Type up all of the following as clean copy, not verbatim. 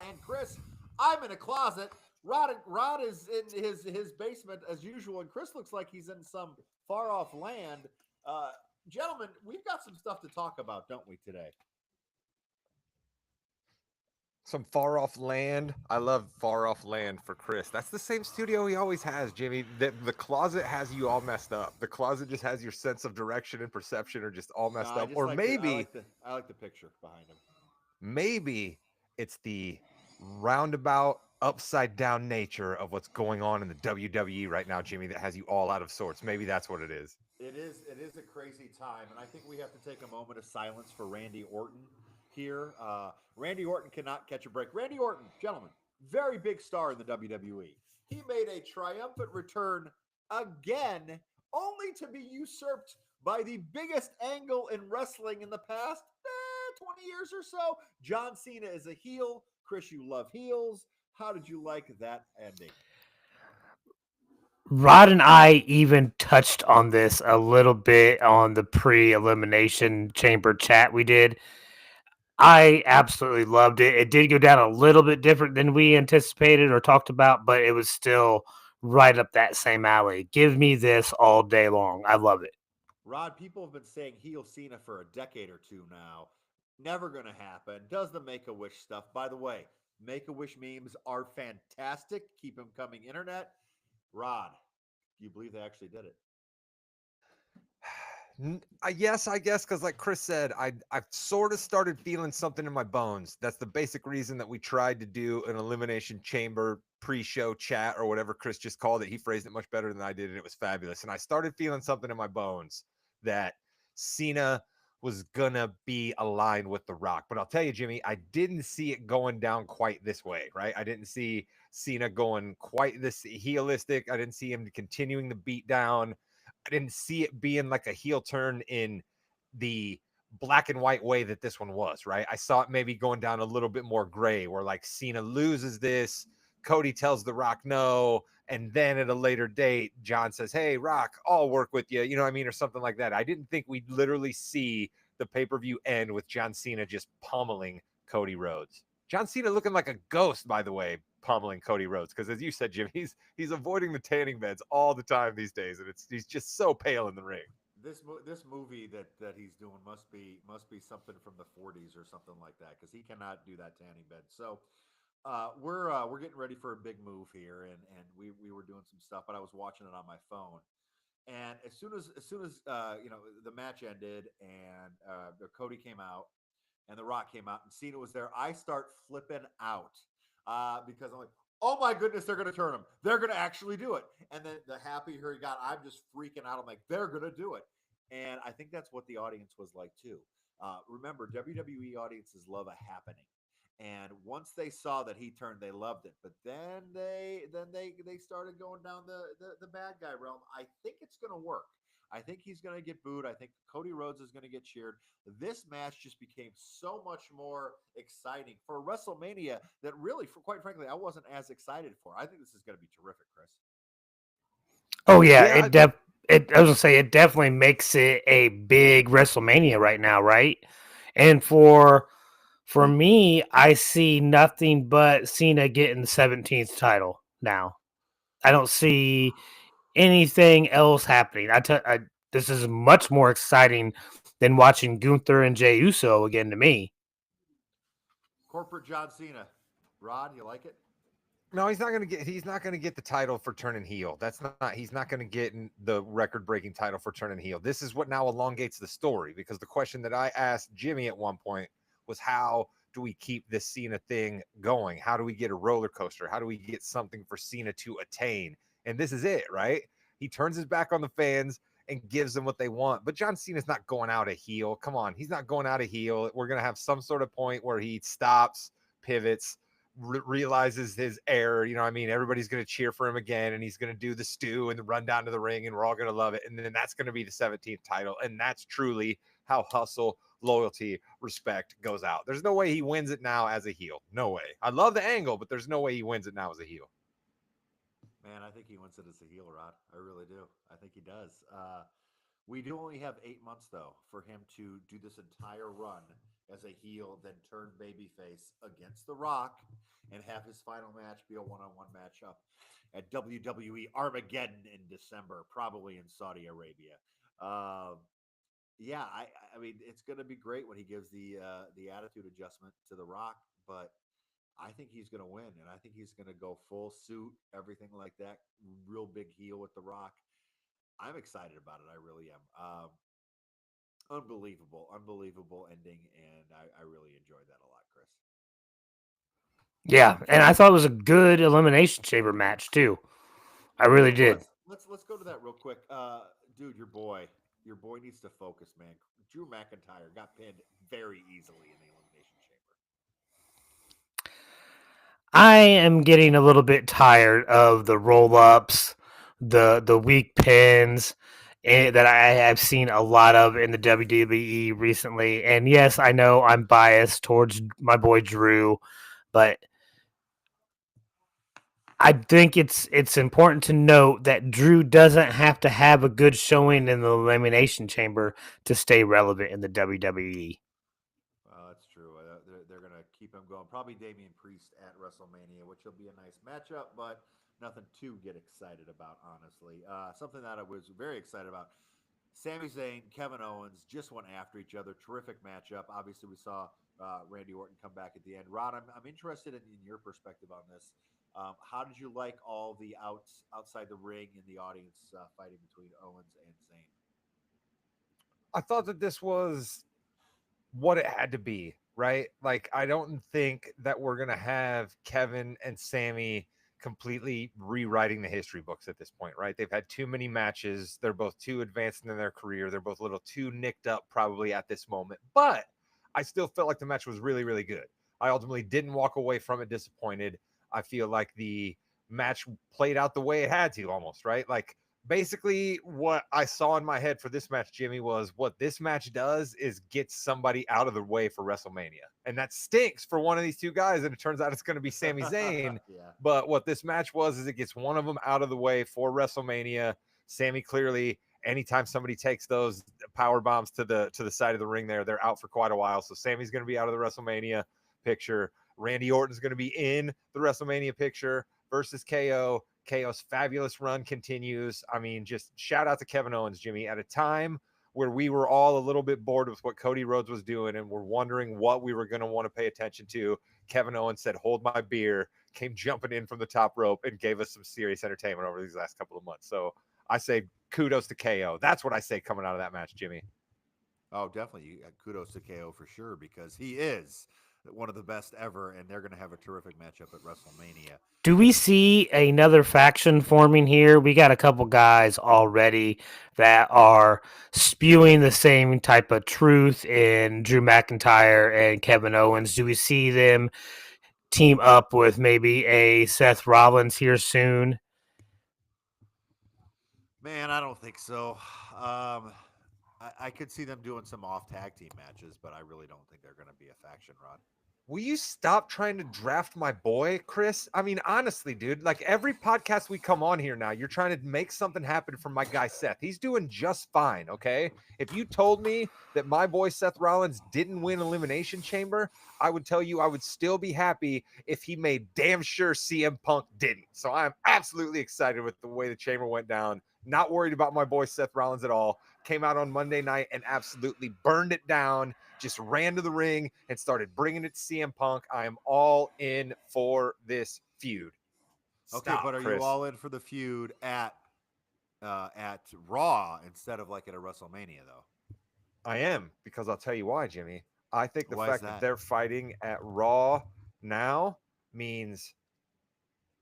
And Chris, I'm in a closet. Rod is in his basement as usual, and Chris looks like he's in some far off land. Uh, Gentlemen, we've got some stuff to talk about, don't we, today? Some far off land. I love far off land for Chris. That's the same studio he always has, Jimmy. The closet has you all messed up. The closet just has your sense of direction and perception are just all No, messed I up. just Or like the maybe, I like the picture behind him. maybe it's the roundabout, upside down nature of what's going on in the WWE right now, Jimmy, that has you all out of sorts. Maybe that's what it is. It is a crazy time, and I think we have to take a moment of silence for Randy Orton here. Randy Orton cannot catch a break. Randy Orton, gentlemen, very big star in the WWE. He made a triumphant return again, only to be usurped by the biggest angle in wrestling in the past 20 years or so. John Cena is a heel. Chris, you love heels. How did you like that ending? Rod and I even touched on this a little bit on the pre-elimination chamber chat we did. I absolutely loved it. It did go down a little bit different than we anticipated or talked about, but it was still right up that same alley. Give me this all day long. I love it. Rod, people have been saying heel Cena for a decade or two now. Never going to happen. Does the Make a Wish stuff. By the way, Make a Wish memes are fantastic. Keep them coming, internet. Rod, do you believe they actually did it? Yes, I guess because, like Chris said, I've sort of started feeling something in my bones. That's the basic reason that we tried to do an elimination chamber pre-show chat or whatever Chris just called it. He phrased it much better than I did, and it was fabulous. And I started feeling something in my bones that Cena was gonna be aligned with The Rock. But I'll tell you, Jimmy, I didn't see it going down quite this way, right? I didn't see Cena going quite this heelistic. I didn't see him continuing the beat down. I didn't see it being like a heel turn in the black and white way that this one was, right? I saw it maybe going down a little bit more gray where like Cena loses this, Cody tells The Rock no, and then at a later date, John says, "Hey, Rock, I'll work with you." You know what I mean? Or something like that. I didn't think we'd literally see the pay-per-view end with John Cena just pummeling Cody Rhodes. John Cena looking like a ghost, by the way, pummeling Cody Rhodes. Because as you said, Jim, he's avoiding the tanning beds all the time these days, and he's just so pale in the ring. This movie that he's doing must be something from the 40s or something like that because he cannot do that tanning bed. So we're getting ready for a big move here, and we were doing some stuff, but I was watching it on my phone. And as soon as the match ended and Cody came out and The Rock came out and Cena was there, I start flipping out because I'm like, oh my goodness, they're going to turn him. They're going to actually do it. And then the happier he got, I'm just freaking out. I'm like, they're going to do it. And I think that's what the audience was like too. Remember, WWE audiences love a happening. And once they saw that he turned, they loved it. But then they started going down the bad guy realm. I think it's going to work. I think he's going to get booed. I think Cody Rhodes is going to get cheered. This match just became so much more exciting for WrestleMania that really, for quite frankly, I wasn't as excited for. I think this is going to be terrific, Chris. Oh yeah, Yeah, I was gonna say it definitely makes it a big WrestleMania right now, right? And for me, I see nothing but Cena getting the 17th title now. I don't see anything else happening. This is much more exciting than watching Gunther and Jey Uso again to me. Corporate John Cena. Rod, you like it? no, he's not gonna get the title for turning heel. He's not gonna get the record-breaking title for turning heel. This is what now elongates the story because the question that I asked Jimmy at one point was how do we keep this Cena thing going? How do we get a roller coaster? How do we get something for Cena to attain? And this is it, right? He turns his back on the fans and gives them what they want. But John Cena's not going out a heel. Come on, he's not going out a heel. We're gonna have some sort of point where he stops, pivots, realizes his error. You know what I mean? Everybody's going to cheer for him again, and he's going to do the stew and the run down to the ring, and we're all going to love it. And then that's going to be the 17th title. And that's truly how hustle, loyalty, respect goes out. There's no way he wins it now as a heel. No way. I love the angle, but there's no way he wins it now as a heel. Man, I think he wins it as a heel, Rod. I really do. I think he does. We do only have 8 months though for him to do this entire run as a heel, then turn babyface against The Rock and have his final match be a one-on-one matchup at WWE Armageddon in December, probably in Saudi Arabia. Um, yeah, I mean, it's going to be great when he gives the attitude adjustment to The Rock, but I think he's going to win, and I think he's going to go full suit, everything like that, real big heel with The Rock. I'm excited about it. I really am. Unbelievable ending, and I really enjoyed that a lot, Chris. Yeah, and I thought it was a good elimination chamber match too. I really Well, did. let's go to that real quick. Dude, your boy needs to focus, man. Drew McIntyre got pinned very easily in the elimination chamber. I am getting a little bit tired of the roll ups, the weak pins that I have seen a lot of in the WWE recently. And yes, I know I'm biased towards my boy Drew, but I think it's important to note that Drew doesn't have to have a good showing in the elimination chamber to stay relevant in the WWE. That's true. They're going to keep him going. Probably Damian Priest at WrestleMania, which will be a nice matchup, but nothing to get excited about, honestly. Something that I was very excited about. Sami Zayn, Kevin Owens just went after each other. Terrific matchup. Obviously, we saw Randy Orton come back at the end. Rod, I'm interested in your perspective on this. How did you like all the outside the ring and the audience fighting between Owens and Zayn? I thought that this was what it had to be, right? Like, I don't think that we're going to have Kevin and Sammy completely rewriting the history books at this point, right? They've had too many matches. They're both too advanced in their career. They're both a little too nicked up, probably at this moment. But I still felt like the match was really, really good. I ultimately didn't walk away from it disappointed. I feel like the match played out the way it had to almost, right? Like, basically what I saw in my head for this match, Jimmy, was what this match does is get somebody out of the way for WrestleMania. And that stinks for one of these two guys. And it turns out it's going to be Sami Zayn. Yeah. But what this match was is it gets one of them out of the way for WrestleMania. Sammy clearly, anytime somebody takes those power bombs to the side of the ring there, they're out for quite a while. So Sammy's going to be out of the WrestleMania picture. Randy Orton's going to be in the WrestleMania picture versus KO. KO's fabulous run continues. I mean, just shout out to Kevin Owens, Jimmy, at a time where we were all a little bit bored with what Cody Rhodes was doing and we're wondering what we were going to want to pay attention to. Kevin Owens said, "Hold my beer," came jumping in from the top rope and gave us some serious entertainment over these last couple of months. So I say kudos to KO. That's what I say coming out of that match, Jimmy. Oh, definitely. Kudos to KO for sure because he is one of the best ever, and they're going to have a terrific matchup at WrestleMania. Do we see another faction forming here? We got a couple guys already that are spewing the same type of truth in Drew McIntyre and Kevin Owens. Do we see them team up with maybe a Seth Rollins here soon? Man, I don't think so. I could see them doing some off tag team matches, but I really don't think they're going to be a faction, Rod. Will you stop trying to draft my boy, Chris? I mean, honestly, dude, like every podcast we come on here now, you're trying to make something happen for my guy Seth. He's doing just fine, okay? If you told me that my boy Seth Rollins didn't win Elimination Chamber, I would tell you I would still be happy if he made damn sure CM Punk didn't. So I'm absolutely excited with the way the chamber went down. Not worried about my boy Seth Rollins at all. Came out on Monday night and absolutely burned it down, just ran to the ring and started bringing it to CM Punk. I am all in for this feud. Okay, Stop, but are you Chris. all in for the feud at Raw instead of like at a WrestleMania though? I am, because I'll tell you why, Jimmy. I think the Why is fact that that? they're fighting at Raw now means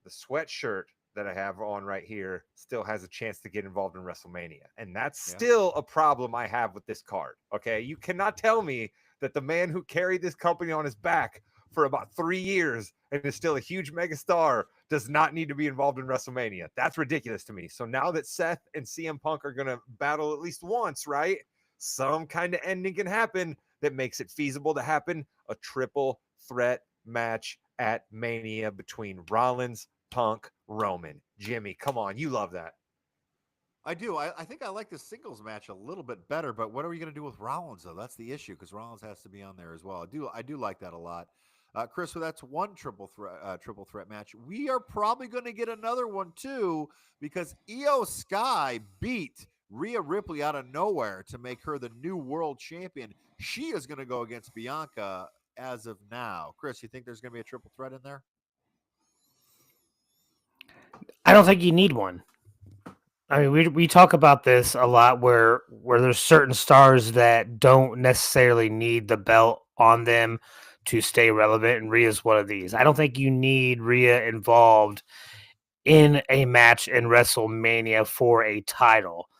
the sweatshirt that I have on right here still has a chance to get involved in WrestleMania. And that's Yeah. still a problem I have with this card. Okay. You cannot tell me that the man who carried this company on his back for about 3 years and is still a huge mega star does not need to be involved in WrestleMania. That's ridiculous to me. So now that Seth and CM Punk are going to battle at least once, right? Some kind of ending can happen that makes it feasible to happen. A triple threat match at Mania between Rollins, Punk, Roman. Jimmy, come on, you love that. I do. I think I like the singles match a little bit better, but what are we going to do with Rollins though? That's the issue because Rollins has to be on there as well. I do like that a lot. Chris, so that's one triple threat match. We are probably going to get another one too because Io Sky beat Rhea Ripley out of nowhere to make her the new world champion. She is going to go against Bianca as of now. Chris, you think there's going to be a triple threat in there? I don't think you need one. I mean, we talk about this a lot where there's certain stars that don't necessarily need the belt on them to stay relevant, and Rhea's one of these. I don't think you need Rhea involved in a match in WrestleMania for a title.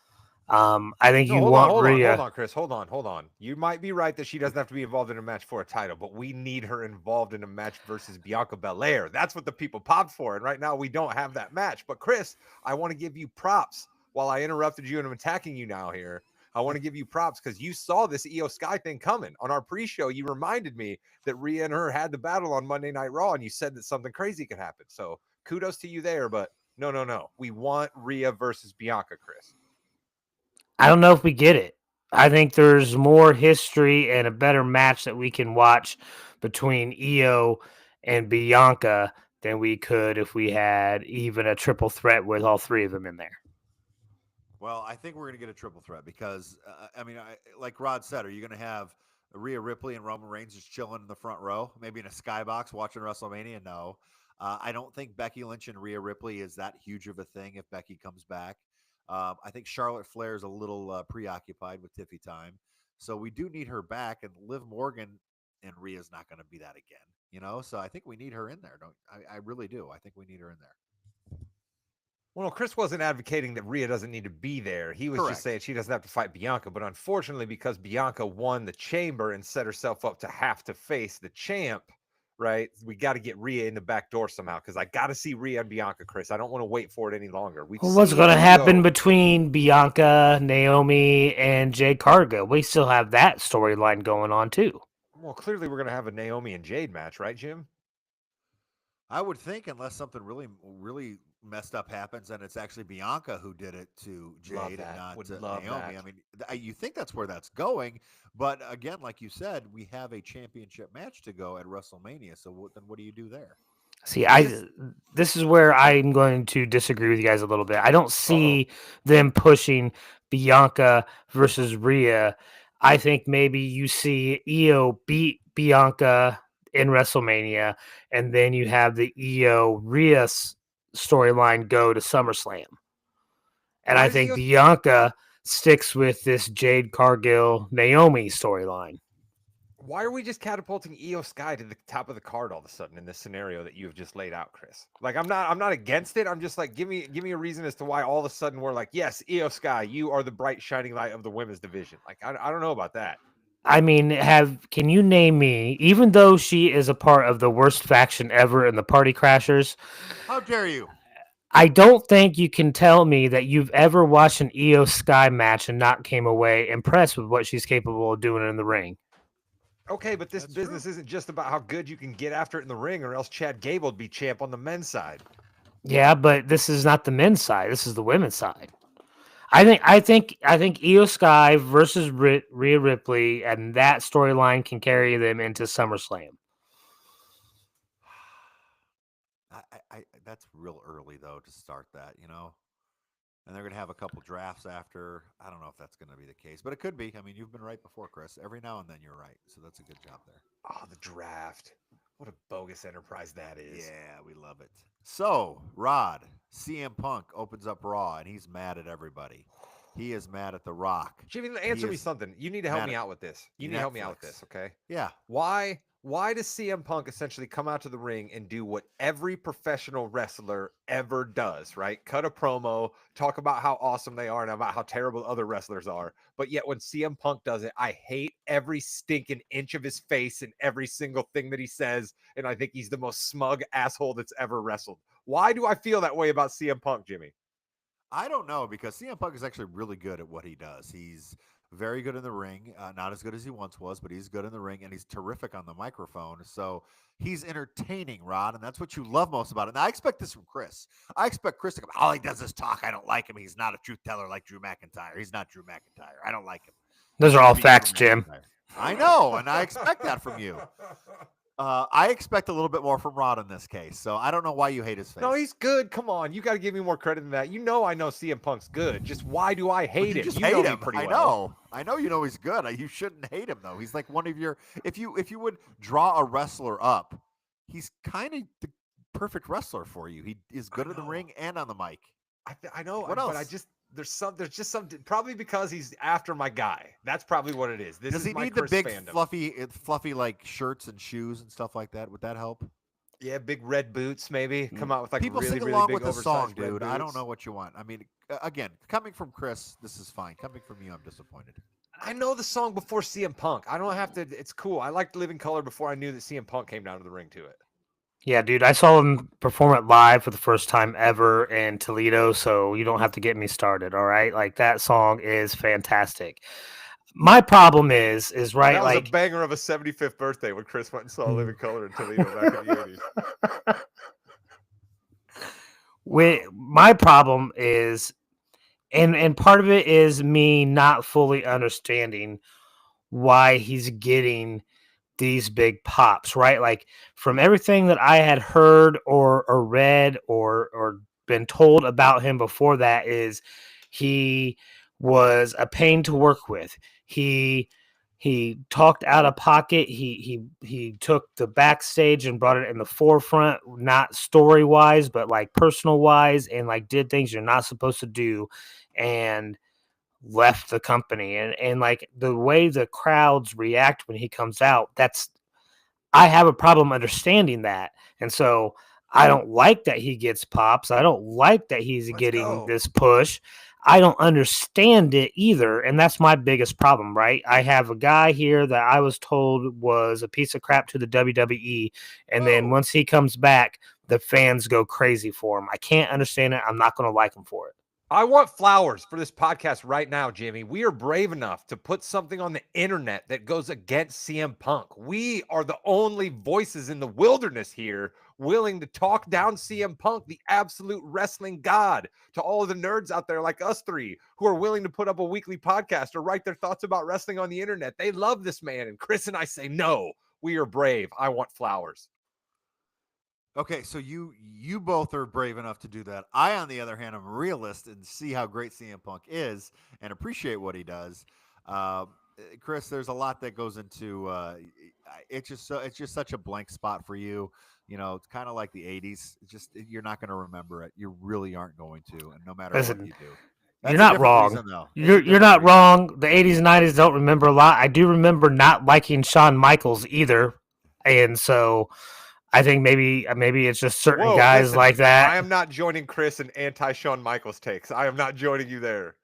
I think No, you hold on, want hold on, hold Rhea. on, Chris. Hold on. You might be right that she doesn't have to be involved in a match for a title, but we need her involved in a match versus Bianca Belair. That's what the people popped for. And right now we don't have that match. But Chris, I want to give you props while I interrupted you and I'm attacking you now here. I want to give you props because you saw this Io Sky thing coming. On our pre-show, you reminded me that Rhea and her had the battle on Monday Night Raw, and you said that something crazy could happen. So kudos to you there, but no. We want Rhea versus Bianca, Chris. I don't know if we get it. I think there's more history and a better match that we can watch between Io and Bianca than we could if we had even a triple threat with all three of them in there. Well, I think we're going to get a triple threat because, like Rod said, are you going to have Rhea Ripley and Roman Reigns just chilling in the front row, maybe in a skybox watching WrestleMania? No. I don't think Becky Lynch and Rhea Ripley is that huge of a thing if Becky comes back. I think Charlotte Flair is a little preoccupied with Tiffy time. So we do need her back, and Liv Morgan and Rhea's not going to be that again, you know? So I think we need her in there. Don't I really do. I think we need her in there. Well, no, Chris wasn't advocating that Rhea doesn't need to be there. He was just Correct. saying she doesn't have to fight Bianca. But unfortunately, because Bianca won the chamber and set herself up to have to face the champ, right? We got to get Rhea in the back door somehow because I got to see Rhea and Bianca, Chris. I don't want to wait for it any longer. We've Well, what's seen going to happen Io. between Bianca, Naomi, and Jade Cargo? We still have that storyline going on too. Well, clearly we're going to have a Naomi and Jade match, right, Jim? I would think, unless something really messed up happens, and it's actually Bianca who did it to Love Jade and that. not Would love Naomi. that. I mean, you think that's where that's going, but again, like you said, we have a championship match to go at WrestleMania. So then, what do you do there? See, This, this is where I'm going to disagree with you guys a little bit. I don't Uh-oh. see them pushing Bianca versus Rhea. I think maybe you see Io beat Bianca in WrestleMania, and then you have the Io Rhea storyline go to SummerSlam. And Why I does think Io? Bianca sticks with this Jade Cargill Naomi storyline. Why are we just catapulting Io Sky to the top of the card all of a sudden in this scenario that you have just laid out, Chris? Like I'm not against it. I'm just like give me a reason as to why all of a sudden we're like, yes, Io Sky, you are the bright shining light of the women's division. Like I don't know about that. I mean, can you name me, even though she is a part of the worst faction ever in the Party Crashers, how dare you? I don't think you can tell me that you've ever watched an Io Sky match and not came away impressed with what she's capable of doing in the ring. Okay, but this That's true. business isn't just about how good you can get after it in the ring, or else Chad Gable would be champ on the men's side. Yeah, but this is not the men's side. This is the women's side. I think Io Sky versus Rhea Ripley and that storyline can carry them into SummerSlam. That's real early though to start that, and they're going to have a couple drafts after. I don't know if that's going to be the case, but it could be. I mean, you've been right before, Chris. Every now and then you're right, so that's a good job there. Oh, the draft. What a bogus enterprise that is. Yeah, we love it. So, Rod, CM Punk opens up Raw, and he's mad at everybody. He is mad at The Rock. Jimmy, He answer me is something. You need to help mad me at out with this. You need to help me out with Netflix. this, okay? Yeah. Why does CM Punk essentially come out to the ring and do what every professional wrestler ever does, right? Cut a promo, talk about how awesome they are and about how terrible other wrestlers are. But yet when CM Punk does it, I hate every stinking inch of his face and every single thing that he says. And I think he's the most smug asshole that's ever wrestled. Why do I feel that way about CM Punk, Jimmy? I don't know because CM Punk is actually really good at what he does. He's very good in the ring. Not as good as he once was, but he's good in the ring, and he's terrific on the microphone. So he's entertaining, Rod, and that's what you love most about it. And I expect this from Chris. I expect Chris to come. All he does is talk. I don't like him. He's not a truth teller like Drew McIntyre. He's not Drew McIntyre. I don't like him. He Those are needs to all be Drew facts, Jim. McIntyre. I know, and I expect that from you. I expect a little bit more from Rod in this case, so I don't know why you hate his face. No, he's good. Come on, you got to give me more credit than that. You know, I know CM Punk's good. Just why do I But hate you him? just You hate know me him. pretty I well. know. I know. You know he's good. You shouldn't hate him though. He's like one of your. If you would draw a wrestler up, he's kind of the perfect wrestler for you. He is good in the ring and on the mic. I know, What but else? there's just something probably because he's after my guy. That's probably what it is. This Does is he my need the Chris big fandom. fluffy like shirts and shoes and stuff like that? Would that help? Yeah, big red boots maybe. Come out with like People really sing really along big with the song, oversized red dude. boots. I don't know what you want. I mean, again, coming from Chris, this is fine. Coming from you, I'm disappointed. I know the song before CM Punk. I don't have to. It's cool. I liked Living Color before I knew that CM Punk came down to the ring to it. Yeah, dude, I saw him perform it live for the first time ever in Toledo, so you don't have to get me started, all right? Like that song is fantastic. My problem is right, That was a like banger of a 75th birthday when Chris went and saw Living Color in Toledo back in the 80s. my problem is, and part of it is me not fully understanding why he's getting these big pops, right? Like from everything that I had heard or read or been told about him before that is he was a pain to work with. He talked out of pocket. He took the backstage and brought it in the forefront, not story wise, but like personal wise, and like did things you're not supposed to do, and left the company. And like the way the crowds react when he comes out, that's I have a problem understanding that. And so I don't like that he gets pops. I don't like that he's Let's getting go. this push. I don't understand it either. And that's my biggest problem, right? I have a guy here that I was told was a piece of crap to the WWE. And then Whoa. once he comes back, the fans go crazy for him. I can't understand it. I'm not going to like him for it. I want flowers for this podcast right now, Jimmy. We are brave enough to put something on the internet that goes against CM Punk. We are the only voices in the wilderness here willing to talk down CM Punk, the absolute wrestling god, to all of the nerds out there like us three who are willing to put up a weekly podcast or write their thoughts about wrestling on the internet. They love this man. And Chris and I say, no, we are brave. I want flowers. Okay, so you both are brave enough to do that. I, on the other hand, am a realist and see how great CM Punk is and appreciate what he does. Uh, Chris, there's a lot that goes into it's just such a blank spot for you. You know, it's kind of like the '80s. It's just you're not going to remember it. You really aren't going to, and no matter what Listen, you do. you're That's a not different wrong. reason, though. It's a You're different not reason. wrong. The 80s and 90s don't remember a lot. I do remember not liking Shawn Michaels either. And so I think maybe it's just certain Whoa, guys listen, like that. I am not joining Chris in anti Shawn Michaels takes. I am not joining you there.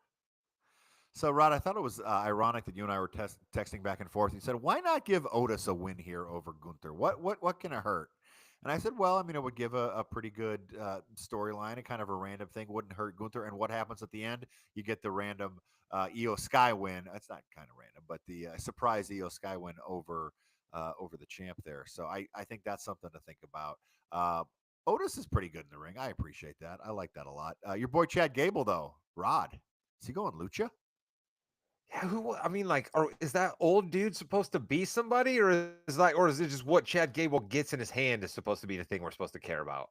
So, Rod, I thought it was ironic that you and I were texting back and forth. You said, "Why not give Otis a win here over Gunther? What can it hurt?" And I said, "Well, I mean, it would give a pretty good storyline, and kind of a random thing. Wouldn't hurt Gunther. And what happens at the end? You get the random Io Sky win. It's not kind of random, but the surprise Io Sky win over the champ there. So I think that's something to think about. Otis is pretty good in the ring. I appreciate that. I like that a lot. Your boy Chad Gable, though, Rod, is he going lucha? Yeah, who? I mean, like, is that old dude supposed to be somebody, or is it just what Chad Gable gets in his hand is supposed to be the thing we're supposed to care about?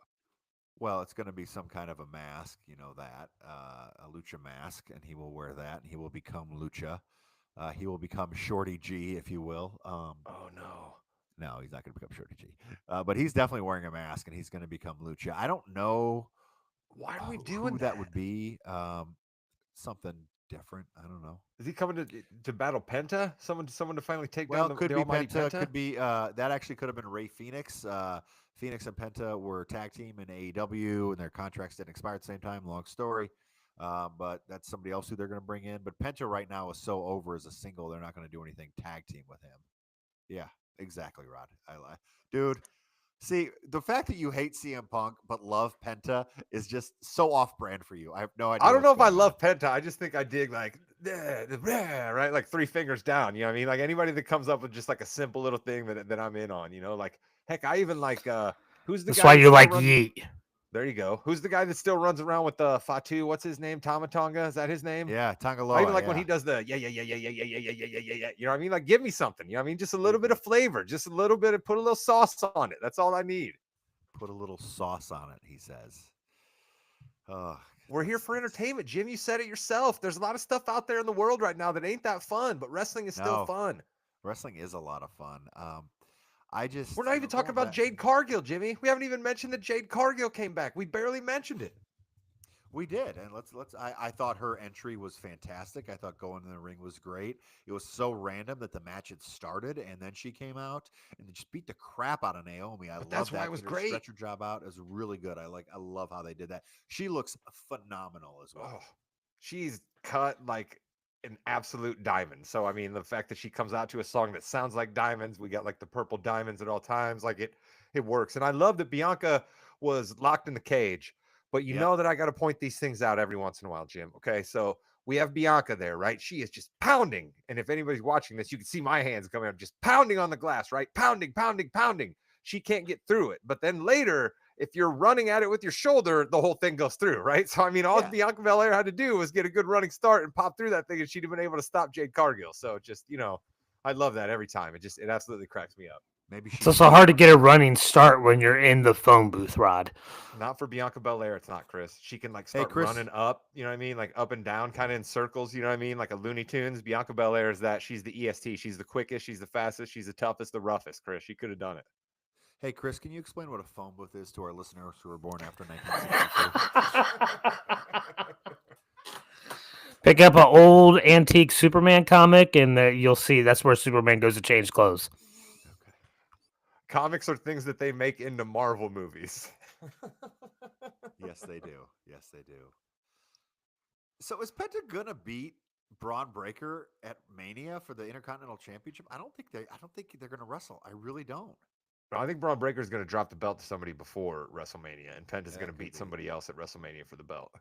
Well, it's going to be some kind of a mask, you know that a lucha mask, and he will wear that, and he will become lucha. He will become Shorty G, if you will. Oh no! No, he's not going to become Shorty G, but he's definitely wearing a mask, and he's going to become lucha. I don't know Why are we doing who that that? would be. Something different. I don't know. Is he coming to battle Penta? Someone to finally take Well, down it could the be almighty Penta. Penta? Could be that actually could have been Ray Phoenix. Phoenix and Penta were tag team in AEW, and their contracts didn't expire at the same time. Long story, but that's somebody else who they're going to bring in. But Penta right now is so over as a single, they're not going to do anything tag team with him. Yeah, exactly, Rod. Dude. See, the fact that you hate CM Punk but love Penta is just so off-brand for you. I have no I idea don't know what's if I going on. love Penta. I just think I dig like right, like 3 fingers down. You know what I mean? Like anybody that comes up with just like a simple little thing that I'm in on. You know, like heck, I even like who's the That's guy why that you still like runs? Yeet. There you go. Who's the guy that still runs around with the Fatu? What's his name? Tamatonga? Is that his name? Yeah, I even Tangaloa, like when he yeah. does the yeah. You know what I mean? Like give me something. You know what I mean? Just a little Give bit me of flavor, just a little bit of put a little sauce on it. That's all I need. put a little sauce on it, he says. Oh, We're here for that's entertainment, Jim. You said it yourself. There's a lot of stuff out there in the world right now that ain't that fun, but wrestling is still no. fun. Wrestling is a lot of fun. I just, We're not even talking going about back. Jade Cargill, Jimmy. We haven't even mentioned that Jade Cargill came back. We barely mentioned it. We did, and let's. I thought her entry was fantastic. I thought going in the ring was great. It was so random that the match had started, and then she came out and just beat the crap out of Naomi. I But that's love why it that. was Get her great. stretcher job out. It was really good. I love how they did that. She looks phenomenal as Oh, well. she's cut like an absolute diamond. So I mean, the fact that she comes out to a song that sounds like diamonds, we got like the purple diamonds at all times, like it works. And I love that Bianca was locked in the cage. But you Yep. know that I got to point these things out every once in a while, Jim. Okay, so we have Bianca there, right? She is just pounding. And if anybody's watching this, you can see my hands coming up, just pounding on the glass, right? Pounding, pounding, pounding. She can't get through it. But then later, if you're running at it with your shoulder, the whole thing goes through, right? So I mean, all Yeah. Bianca Belair had to do was get a good running start and pop through that thing, and she'd have been able to stop Jade Cargill. So just I love that every time. It absolutely cracks me up. Maybe It's she also needs hard to one. get a running start when you're in the phone booth, Rod. Not for Bianca Belair, it's not, Chris. She can like Hey, start Chris. running up, you know what I mean, like up and down, kind of in circles, you know what I mean, like a Looney Tunes. Bianca Belair is that. She's the EST. She's the quickest. She's the fastest. She's the toughest, the roughest. Chris, she could have done it. Hey, Chris. Can you explain what a phone booth is to our listeners who were born after 1962? Pick up an old antique Superman comic, and you'll see that's where Superman goes to change clothes. Okay. Comics are things that they make into Marvel movies. Yes, they do. Yes, they do. So is Penta gonna beat Braun Breaker at Mania for the Intercontinental Championship? I don't think they're gonna wrestle. I really don't. I think Braun Breaker is going to drop the belt to somebody before WrestleMania, and Penta's Yeah, going to it could beat be. somebody else at WrestleMania for the belt.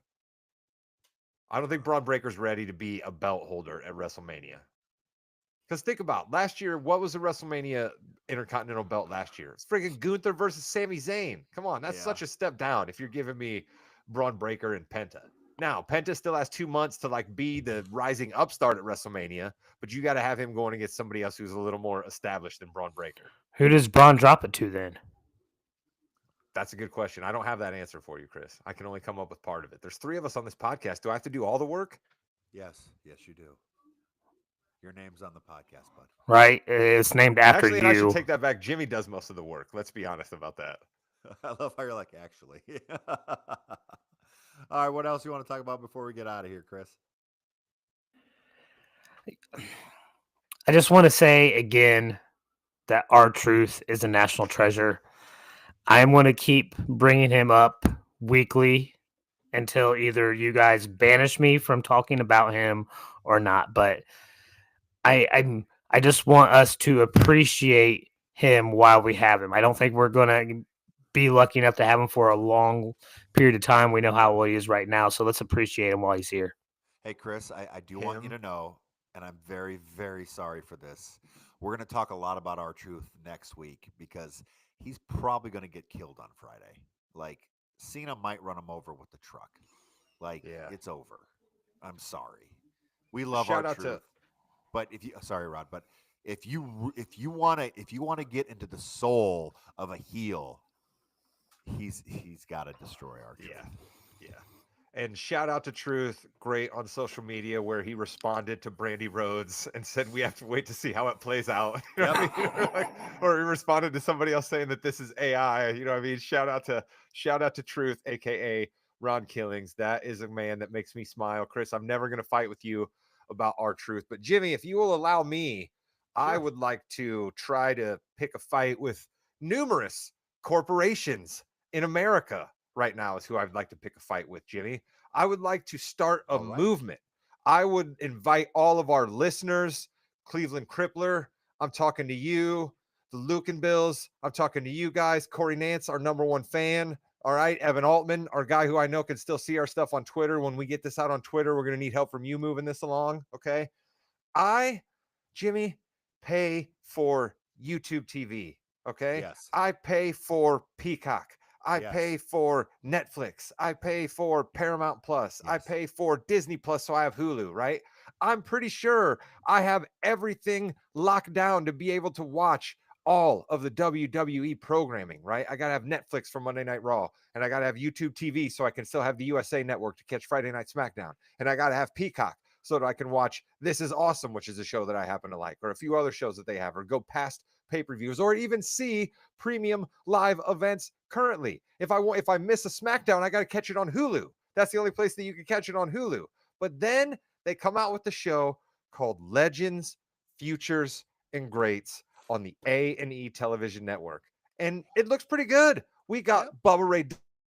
I don't think Braun Breaker's ready to be a belt holder at WrestleMania. Because think about last year, what was the WrestleMania Intercontinental belt last year? It's freaking Gunther versus Sami Zayn. Come on, that's Yeah. such a step down if you're giving me Braun Breaker and Penta. Now, Penta still has 2 months to like be the rising upstart at WrestleMania, but you got to have him going against somebody else who's a little more established than Braun Breaker. Who does Braun drop it to then? That's a good question. I don't have that answer for you, Chris. I can only come up with part of it. There's 3 of us on this podcast. Do I have to do all the work? Yes. Yes, you do. Your name's on the podcast, bud. Right? It's named after Actually, and I should you. take that back. Jimmy does most of the work. Let's be honest about that. I love how you're like, actually. All right. What else you want to talk about before we get out of here, Chris? I just want to say again that R-Truth is a national treasure. I'm going to keep bringing him up weekly until either you guys banish me from talking about him or not. But I just want us to appreciate him while we have him. I don't think we're going to be lucky enough to have him for a long period of time. We know how well he is right now, so let's appreciate him while he's here. Hey, Chris, I do want you to know, and I'm very, very sorry for this. We're going to talk a lot about our truth next week because he's probably going to get killed on Friday. Like, Cena might run him over with the truck. Like, Yeah. it's over. I'm sorry. We love our Shout out truth. to But if you sorry, Rod, but if you want to get into the soul of a heel, he's got to destroy our truth. yeah. And shout out to Truth, great on social media where he responded to Brandy Rhodes and said we have to wait to see how it plays out. You know what I mean? Or he responded to somebody else saying that this is AI. You know what I mean? Shout out to Truth, aka Ron Killings. That is a man that makes me smile. Chris, I'm never gonna fight with you about our truth. But Jimmy, if you will allow me, I Sure. would like to try to pick a fight with numerous corporations in America right now is who I'd like to pick a fight with, Jimmy. I would like to start a All right. movement. I would invite all of our listeners, Cleveland Crippler, I'm talking to you, the Lucan Bills. I'm talking to you guys. Corey Nance, our number one fan. All right. Evan Altman, our guy who I know can still see our stuff on Twitter. When we get this out on Twitter, we're going to need help from you moving this along. Okay. Jimmy, pay for YouTube TV. Okay. Yes. I pay for Peacock. I Yes. pay for Netflix. I pay for Paramount Plus. I Yes. pay for Disney Plus. So I have Hulu, right? I'm pretty sure I have everything locked down to be able to watch all of the WWE programming, right? I got to have Netflix for Monday Night Raw, and I got to have YouTube TV so I can still have the USA Network to catch Friday Night SmackDown. And I got to have Peacock so that I can watch This Is Awesome, which is a show that I happen to like, or a few other shows that they have, or go past pay-per-views, or even see premium live events currently. If I miss a SmackDown, I got to catch it on Hulu. That's the only place that you can catch it on Hulu. But then they come out with the show called Legends, Futures, and Greats on the A&E television network. And it looks pretty good. We got Bubba Ray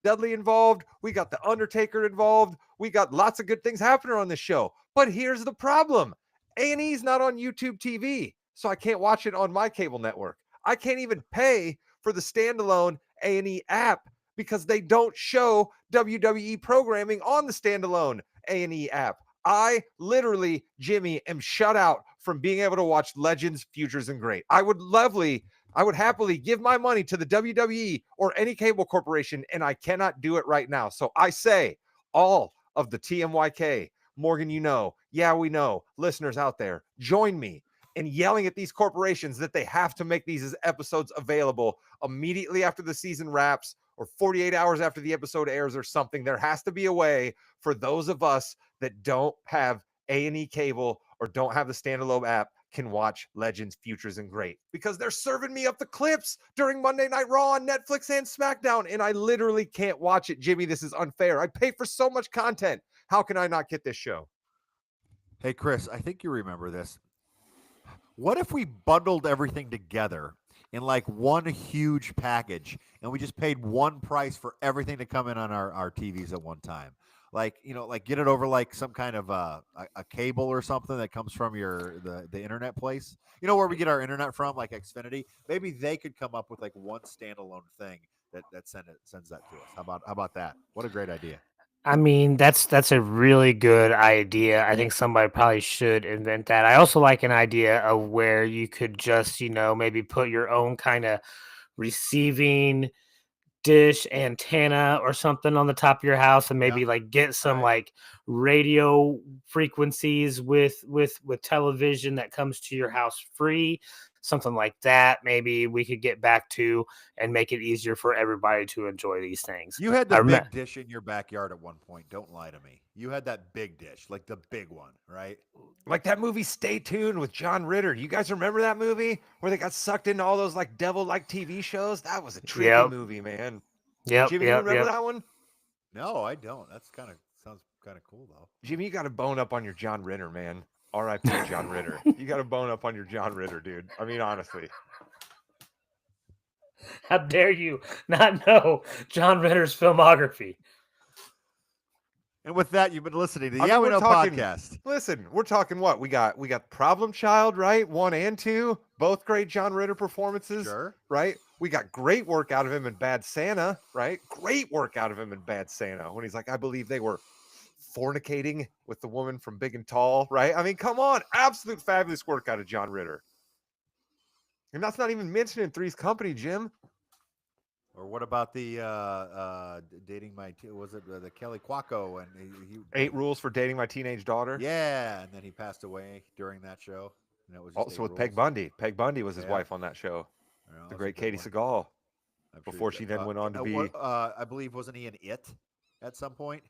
Dudley involved. We got The Undertaker involved. We got lots of good things happening on this show. But here's the problem. A&E's not on YouTube TV, so I can't watch it on my cable network. I can't even pay for the standalone A&E app because they don't show WWE programming on the standalone A&E app. I literally, Jimmy, am shut out from being able to watch Legends, Futures, and Great. I would happily give my money to the WWE or any cable corporation, and I cannot do it right now. So I say, all of the TMYK, Morgan, we know, listeners out there, join me in yelling at these corporations that they have to make these episodes available immediately after the season wraps or 48 hours after the episode airs or something. There has to be a way for those of us that don't have A&E cable or don't have the standalone app can watch Legends, Futures, and Great, because they're serving me up the clips during Monday Night Raw on Netflix and SmackDown, and I literally can't watch it. Jimmy, this is unfair. I pay for so much content. How can I not get this show? Hey, Chris, I think you remember this. What if we bundled everything together in like one huge package and we just paid one price for everything to come in on our TVs at one time? Like, like get it over like some kind of a cable or something that comes from the internet place, where we get our internet from, like Xfinity. Maybe they could come up with like one standalone thing that sends that to us. How about that? What a great idea. I mean, that's a really good idea. I think somebody probably should invent that. I also like an idea of where you could just, maybe put your own kind of receiving dish antenna or something on the top of your house, and maybe like get some like radio frequencies with television that comes to your house free, something like that. Maybe we could get back to and make it easier for everybody to enjoy these things. You had the big dish in your backyard at one point. Don't lie to me. You had that big dish, like the big one, right? Like that movie Stay Tuned with John Ritter. You guys remember that movie where they got sucked into all those like devil-like TV shows? That was a trippy movie, man. Jimmy, you remember that one? No, I don't. Sounds kind of cool though. Jimmy, you got to bone up on your John Ritter, man. R.I.P. John Ritter. You got to bone up on your John Ritter, dude. I mean, honestly. How dare you not know John Ritter's filmography? And with that, you've been listening to the We Know podcast. Listen, we're talking what? We got Problem Child, right? 1 and 2, both great John Ritter performances, sure. Right? We got great work out of him in Bad Santa, right? Great work out of him in Bad Santa when he's like, I believe they were fornicating with the woman from Big and Tall, right? I mean, come on. Absolute fabulous work out of John Ritter. And that's not even mentioning Three's Company, Jim. Or what about the dating my the Kelly Cuoco and he 8 Rules for Dating My Teenage Daughter? Yeah, and then he passed away during that show. And it was also with Peg Bundy. Peg Bundy was his wife on that show. The great Katie Seagal. Before she then went on to be, I believe, wasn't he in It at some point?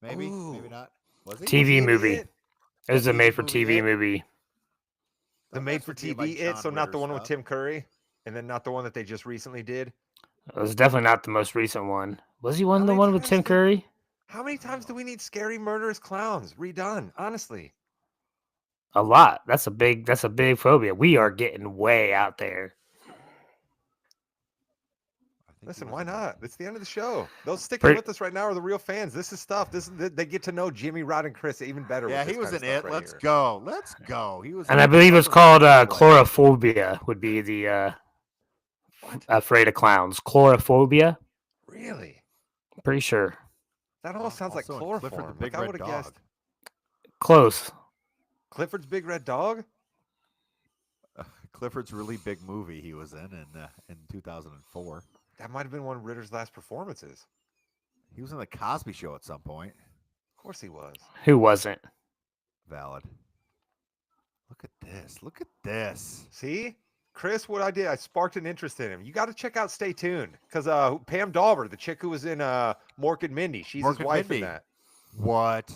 Maybe, maybe not. Was he? TV movie. It was a made-for-TV movie. The made-for-TV It, so not the one with Tim Curry, and then not the one that they just recently did. It was definitely not the most recent one. Was he the one with Tim Curry? How many times do we need Scary Murderous Clowns redone? Honestly, a lot. That's a big phobia. We are getting way out there. Listen, why not? It's the end of the show. Those sticking with us right now are the real fans. This is stuff. They get to know Jimmy, Rod, and Chris even better. Yeah, he was in It. Let's go. He was, and I believe it's called chlorophobia. Would be the What? Afraid of clowns. Chlorophobia. Really? Pretty sure. That all sounds like Also in Clifford the chloroform. Big Like I Red would have Dog. guessed Close. Clifford's Big Red Dog. Clifford's really big movie he was in 2004. That might have been one of Ritter's last performances. He was in the Cosby Show at some point. Of course he was. Who wasn't? Valid. Look at this. Look at this. See, Chris, what I did, I sparked an interest in him. You got to check out Stay Tuned because Pam Dauber, the chick who was in Mork and Mindy, she's Mork his and wife Mindy. in that. What?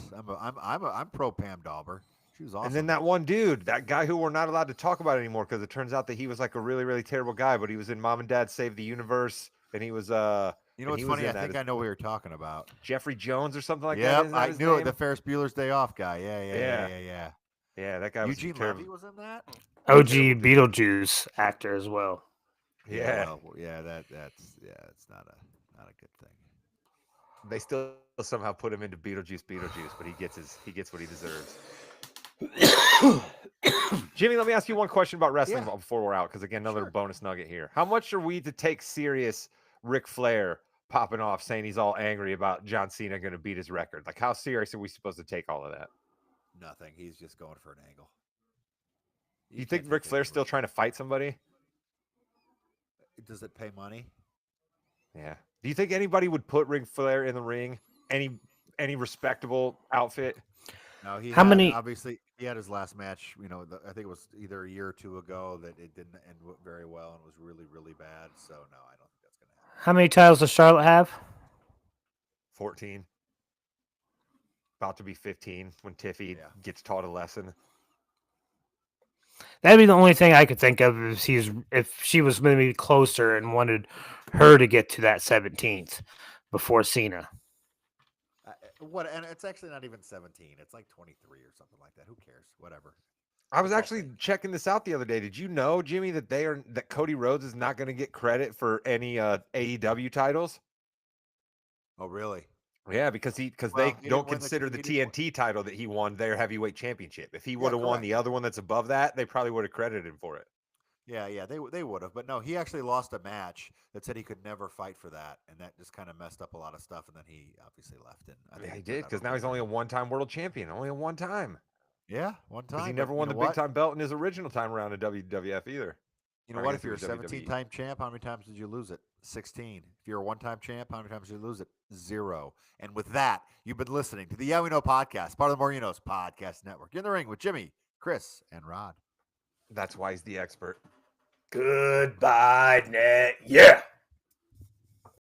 I'm pro Pam Dauber. She was awesome. And then that one dude, that guy who we're not allowed to talk about anymore because it turns out that he was like a really, really terrible guy, but he was in Mom and Dad Save the Universe, and he was you know and what's he was funny? I in that think as I know what you're talking about. Jeffrey Jones or something like that. Yep, Isn't that I his knew it. name? The Ferris Bueller's Day Off guy. Yeah. Yeah, that guy was Eugene terrible. Levy was in that. OG Terrible dude. Beetlejuice actor as well. Yeah. Well, it's not a good thing. They still somehow put him into Beetlejuice, but he gets what he deserves. Jimmy, let me ask you one question about wrestling before we're out, because again, another bonus nugget here. How much are we to take serious Ric Flair popping off saying he's all angry about John Cena going to beat his record? Like, how serious are we supposed to take all of that? Nothing. He's just going for an angle. You think Ric Flair's still trying to fight somebody? Does it pay money? Yeah. Do you think anybody would put Ric Flair in the ring? Any respectable outfit? No, Many? Obviously, he had his last match. You know, I think it was either a year or two ago that it didn't end very well and was really, really bad. So no, I don't think that's going to happen. How many titles does Charlotte have? 14. About to be 15 when Tiffy gets taught a lesson. That'd be the only thing I could think of if she was maybe closer and wanted her to get to that 17th before Cena. And it's actually not even 17. It's like 23 or something like that. Who cares? Whatever. I was actually checking this out the other day. Did you know, Jimmy, that Cody Rhodes is not going to get credit for any AEW titles? Oh, really? Yeah, because they don't consider the TNT title that he won their heavyweight championship. If he would have won the other one that's above that, they probably would have credited him for it. Yeah, they would have. But no, he actually lost a match that said he could never fight for that, and that just kind of messed up a lot of stuff. And then he obviously left. And I think he did, because now he's only a one-time world champion. Only a one-time. Yeah, one time. Because he never won the big-time belt in his original time around in WWF either. You know what? If you're a 17-time champ, how many times did you lose it? 16. If you're a one-time champ, how many times did you lose it? 0. And with that, you've been listening to the Yeah We Know podcast, part of the More You Knows Podcast Network. You're in the ring with Jimmy, Chris, and Rod. That's why he's the expert. Goodbye, net. Yeah.